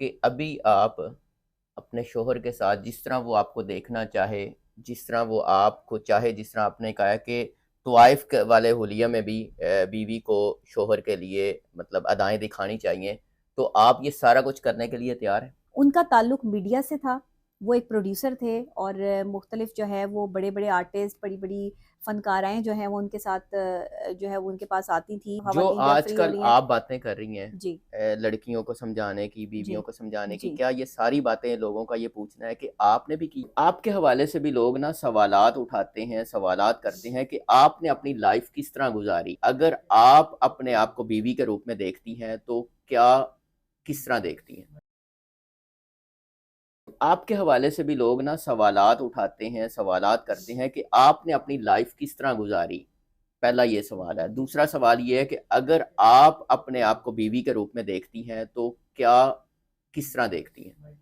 کہ ابھی آپ اپنے شوہر کے ساتھ جس طرح وہ آپ کو دیکھنا چاہے، جس طرح وہ آپ کو چاہے، جس طرح آپ نے کہا ہے کہ طوائف والے حلیہ میں بھی بیوی کو شوہر کے لیے مطلب ادائیں دکھانی چاہیے، تو آپ یہ سارا کچھ کرنے کے لیے تیار ہیں؟ ان کا تعلق میڈیا سے تھا، وہ ایک پروڈیوسر تھے اور مختلف جو ہے وہ بڑے بڑے آرٹسٹ، بڑی بڑی فنکارائیں جو ہیں وہ ان کے ساتھ جو ہے وہ ان کے پاس آتی تھیں، جو خواتین جب آج فری ہو کل رہی ہیں۔ آپ باتیں کر رہی ہیں جی لڑکیوں کو سمجھانے کی، جی بیویوں کو سمجھانے کی، جی کیا یہ ساری باتیں لوگوں کا یہ پوچھنا ہے کہ آپ نے بھی کی؟ آپ کے حوالے سے بھی لوگ نا سوالات اٹھاتے ہیں، سوالات کرتے ہیں کہ آپ نے اپنی لائف کس طرح گزاری؟ اگر آپ اپنے آپ کو بیوی کے روپ میں دیکھتی ہیں تو کیا کس طرح دیکھتی ہیں؟ آپ کے حوالے سے بھی لوگ نا سوالات اٹھاتے ہیں، سوالات کرتے ہیں کہ آپ نے اپنی لائف کس طرح گزاری؟ پہلا یہ سوال ہے۔ دوسرا سوال یہ ہے کہ اگر آپ اپنے آپ کو بیوی کے روپ میں دیکھتی ہیں تو کیا کس طرح دیکھتی ہیں؟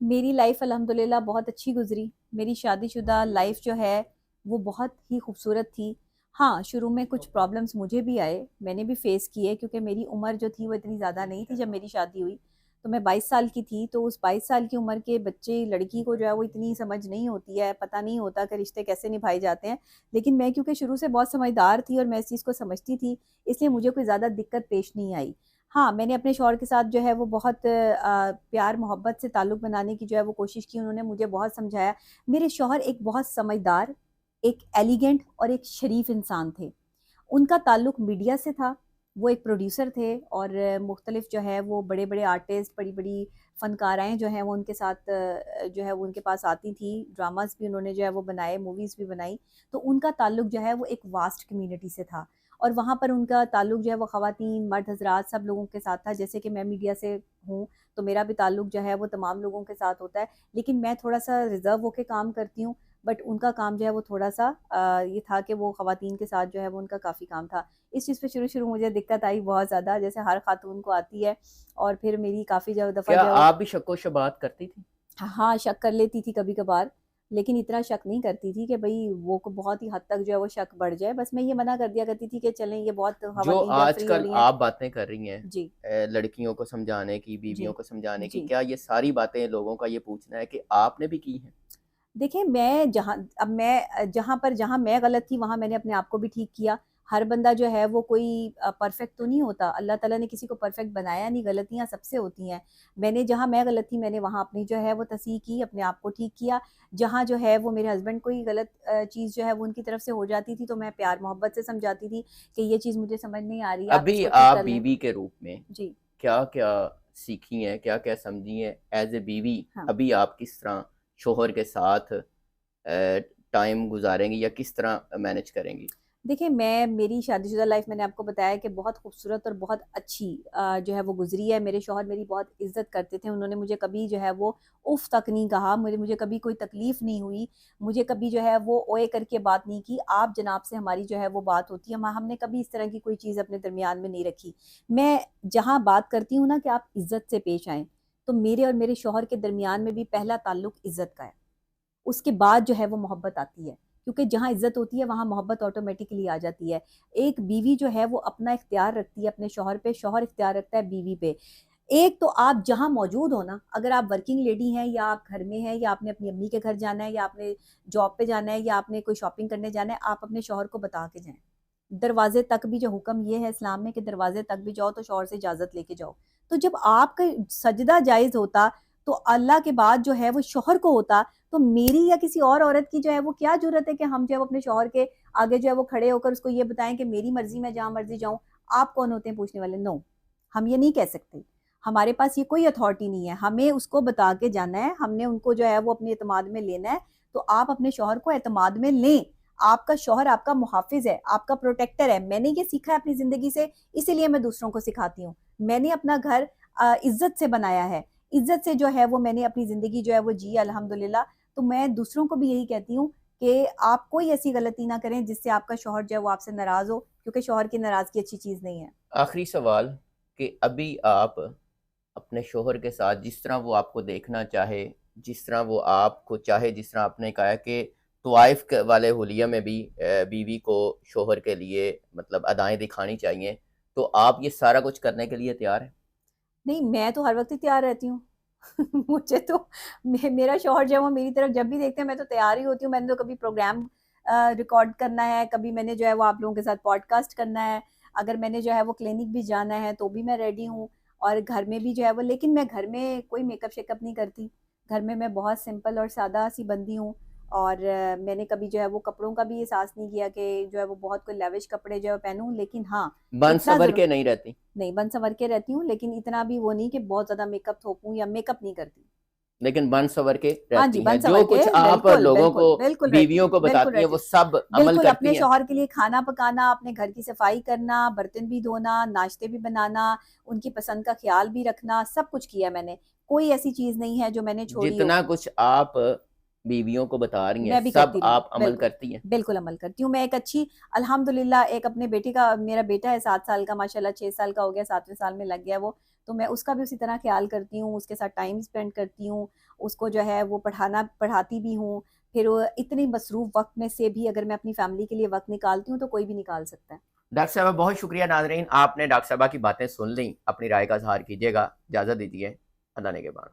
میری لائف الحمدللہ بہت اچھی گزری، میری شادی شدہ لائف جو ہے وہ بہت ہی خوبصورت تھی۔ ہاں، شروع میں کچھ پرابلمس مجھے بھی آئے، میں نے بھی فیس کیے، کیونکہ میری عمر جو تھی وہ اتنی زیادہ نہیں تھی جب میری شادی ہوئی، تو میں 22 سال کی تھی، تو اس 22 سال کی عمر کے بچے لڑکی کو جو ہے وہ اتنی سمجھ نہیں ہوتی ہے، پتہ نہیں ہوتا کہ رشتے کیسے نبھائے جاتے ہیں، لیکن میں کیونکہ شروع سے بہت سمجھدار تھی اور میں اس چیز کو سمجھتی تھی، اس لیے مجھے کوئی زیادہ دقت پیش نہیں آئی۔ ہاں، میں نے اپنے شوہر کے ساتھ جو ہے وہ بہت پیار محبت سے تعلق بنانے کی جو ہے وہ کوشش کی، انہوں نے مجھے بہت سمجھایا۔ میرے شوہر ایک بہت سمجھدار، ایک ایلیگنٹ اور ایک شریف انسان تھے۔ ان کا تعلق میڈیا سے تھا، وہ ایک پروڈیوسر تھے اور مختلف جو ہے وہ بڑے بڑے آرٹسٹ، بڑی بڑی فنکارائیں جو ہیں وہ ان کے ساتھ جو ہے وہ ان کے پاس آتی تھیں، ڈراماز بھی انہوں نے جو ہے وہ بنائے، موویز بھی بنائی، تو ان کا تعلق جو ہے وہ ایک واسٹ کمیونٹی سے تھا اور وہاں پر ان کا تعلق جو ہے وہ خواتین، مرد حضرات سب لوگوں کے ساتھ تھا۔ جیسے کہ میں میڈیا سے ہوں تو میرا بھی تعلق جو ہے وہ تمام لوگوں کے ساتھ ہوتا ہے، لیکن میں تھوڑا سا ریزرو ہو کے کام کرتی ہوں، بٹ ان کا کام جو ہے وہ تھوڑا سا یہ تھا کہ وہ خواتین کے ساتھ جو ہے وہ ان کا کافی کام تھا۔ اس چیز پہ شروع مجھے دقت آئی بہت زیادہ، جیسے ہر خاتون کو آتی ہے، اور پھر میری کافی جو دفعہ کیا جو ہے وہ آپ بھی شک و شبہات کرتی تھی؟ ہاں شک کر لیتی تھی کبھی کبھار، لیکن اتنا شک نہیں کرتی تھی کہ بھئی وہ بہت ہی حد تک جو ہے وہ شک بڑھ جائے، بس میں یہ منع کر دیا کرتی تھی کہ چلیں یہ بہت جو خواتین جب آج فری ہو کل رہی ہیں۔ آپ باتیں کر رہی ہیں جی لڑکیوں کو سمجھانے کی، جی بیویوں کو سمجھانے کی، جی کیا یہ ساری باتیں لوگوں کا یہ پوچھنا ہے کہ آپ نے بھی کی ہیں؟ دیکھیں، جہاں میں غلط تھی وہاں میں نے اپنے آپ کو بھی ٹھیک کیا۔ ہر بندہ جو ہے وہ کوئی پرفیکٹ تو نہیں ہوتا، اللہ تعالیٰ نے کسی کو پرفیکٹ بنایا نہیں، غلطیاں سب سے ہوتی ہیں۔ جہاں میں غلط تھی میں نے وہاں اپنی جو ہے وہ تصحیح کی، اپنے آپ کو ٹھیک کیا۔ جہاں جو ہے وہ میرے ہسبینڈ کوئی غلط چیز جو ہے وہ ان کی طرف سے ہو جاتی تھی تو میں پیار محبت سے سمجھاتی تھی کہ یہ چیز مجھے سمجھ نہیں آ رہی ہے، آپ اس ابھی کو ٹھیک آپ کر لیں۔ بیوی کے روپ میں جی کیا کیا سیکھی ہیں، کیا کیا سمجھی ہیں ایز اے بیوی؟ ہاں، ابھی آپ کس طرح شوہر کے ساتھ ٹائم گزاریں گی یا کس طرح مینج کریں گی؟ دیکھیں، میری شادی شدہ لائف میں نے آپ کو بتایا کہ بہت خوبصورت اور بہت اچھی جو ہے وہ گزری ہے۔ میرے شوہر میری بہت عزت کرتے تھے، انہوں نے مجھے کبھی جو ہے وہ اف تک نہیں کہا، مجھے کبھی کوئی تکلیف نہیں ہوئی، مجھے کبھی جو ہے وہ اوئے کر کے بات نہیں کی، آپ جناب سے ہماری جو ہے وہ بات ہوتی ہے، ہم نے کبھی اس طرح کی کوئی چیز اپنے درمیان میں نہیں رکھی۔ میں جہاں بات کرتی ہوں نا کہ آپ عزت سے پیش آئیں، تو میرے اور میرے شوہر کے درمیان میں بھی پہلا تعلق عزت کا ہے، اس کے بعد جو ہے وہ محبت آتی ہے، کیونکہ جہاں عزت ہوتی ہے وہاں محبت آٹومیٹکلی آ جاتی ہے۔ ایک بیوی جو ہے وہ اپنا اختیار رکھتی ہے اپنے شوہر پہ، شوہر اختیار رکھتا ہے بیوی پہ۔ ایک تو آپ جہاں موجود ہو نا، اگر آپ ورکنگ لیڈی ہیں یا آپ گھر میں ہیں یا آپ نے اپنی امی کے گھر جانا ہے یا آپ نے جاب پہ جانا ہے یا آپ نے کوئی شاپنگ کرنے جانا ہے، آپ اپنے شوہر کو بتا کے جائیں۔ دروازے تک بھی جو حکم یہ ہے اسلام میں کہ دروازے تک بھی جاؤ تو شوہر سے اجازت لے کے جاؤ۔ تو جب آپ کا سجدہ جائز ہوتا تو اللہ کے بعد جو ہے وہ شوہر کو ہوتا، تو میری یا کسی اور عورت کی جو ہے وہ کیا جرت ہے کہ ہم جو ہے وہ اپنے شوہر کے آگے جو ہے وہ کھڑے ہو کر اس کو یہ بتائیں کہ میری مرضی میں جہاں مرضی جاؤں؟ آپ کون ہوتے ہیں پوچھنے والے؟ نو، ہم یہ نہیں کہہ سکتے، ہمارے پاس یہ کوئی اتھارٹی نہیں ہے، ہمیں اس کو بتا کے جانا ہے، ہم نے ان کو جو ہے وہ اپنے اعتماد میں لینا ہے۔ تو آپ اپنے شوہر کو اعتماد میں لیں، آپ کا شوہر آپ کا محافظ ہے، آپ کا پروٹیکٹر ہے۔ میں نے یہ سیکھا ہے اپنی زندگی سے، اسی لیے میں دوسروں کو سکھاتی ہوں۔ میں نے اپنا گھر عزت سے بنایا ہے، عزت سے جو ہے وہ میں نے اپنی زندگی جو ہے وہ جی الحمدللہ۔ تو میں دوسروں کو بھی یہی کہتی ہوں کہ آپ کوئی ایسی غلطی نہ کریں جس سے آپ کا شوہر جو ہے وہ آپ سے ناراض ہو، کیونکہ شوہر کی ناراضگی اچھی چیز نہیں ہے۔ آخری سوال کہ ابھی آپ اپنے شوہر کے ساتھ جس طرح وہ آپ کو دیکھنا چاہے، جس طرح وہ آپ کو چاہے، جس طرح آپ نے کہا ہے کہ طوائف والے حلیہ میں بھی بیوی کو شوہر کے لیے مطلب ادائیں دکھانی چاہیے، تو آپ یہ سارا کچھ کرنے کے لیے تیار ہیں؟ نہیں میں تو ہر وقت ہی تیار رہتی ہوں مجھے تو میرا شوہر جو ہے وہ میری طرف جب بھی دیکھتے ہیں میں تو تیار ہی ہوتی ہوں. میں نے تو کبھی پروگرام ریکارڈ کرنا ہے, کبھی میں نے جو ہے وہ آپ لوگوں کے ساتھ پوڈ کاسٹ کرنا ہے, اگر میں نے جو ہے وہ کلینک بھی جانا ہے تو بھی میں ریڈی ہوں, اور گھر میں بھی جو ہے وہ, لیکن میں گھر میں کوئی میک اپ شیک اپ نہیں کرتی. گھر میں بہت سمپل اور سادہ سی بندی ہوں, اور میں نے کبھی جو ہے وہ کپڑوں کا بھی احساس نہیں کیا کہ جو ہے وہ بہت کوئی لیوش کپڑے جو ہے پہنوں, لیکن ہاں بن اتنا سور ضرور, کے نہیں رہتی. نہیں بن سنور کے رہتی ہوں, لیکن اتنا بھی وہ نہیں کہ بہت زیادہ میک اپ تھوپوں یا میک اپ نہیں کرتی. لیکن بن سور کے ہاں جی رہتی ہیں, بن جو سنور کے کچھ آپ بالکل لوگوں بالکل کو بالکل رہتی بیویوں ہوں, کو بالکل بتاتی ہیں رہتی وہ ہوں. سب عمل بالکل اپنے کرتی ہیں. شوہر کے لیے کھانا پکانا, اپنے گھر کی صفائی کرنا, برتن بھی دھونا, ناشتے بھی بنانا, ان کی پسند کا خیال بھی رکھنا, سب کچھ کیا میں نے. کوئی ایسی چیز نہیں ہے جو میں نے چھوڑی ہو. جتنا کچھ آپ بیویوں کو بتا رہی ہیں میں بھی سب کرتی رہی ہوں, آپ عمل بالکل کرتی ہیں. بالکل عمل کرتی ہوں. میں ایک اچھی الحمدللہ ایک اپنے بیٹے کا, میرا بیٹا ہے 7 سال کا ماشاءاللہ, 6 سال کا ہو گیا, 7ویں سال میں لگ گیا وہ, تو میں اس کا بھی اسی طرح خیال کرتی ہوں, اس کے ساتھ ٹائم اسپینڈ کرتی ہوں, اس کو جو ہے وہ پڑھاتی بھی ہوں. پھر اتنی مصروف وقت میں سے بھی اگر میں اپنی فیملی کے لیے وقت نکالتی ہوں تو کوئی بھی نکال سکتا ہے. ڈاکٹر صاحبہ بہت شکریہ. ناظرین آپ نے ڈاکٹر صاحبہ کی باتیں سن لیں, اپنی رائے کا اظہار کیجیے گا. اجازت دیجیے, اللہ نے کے بعد.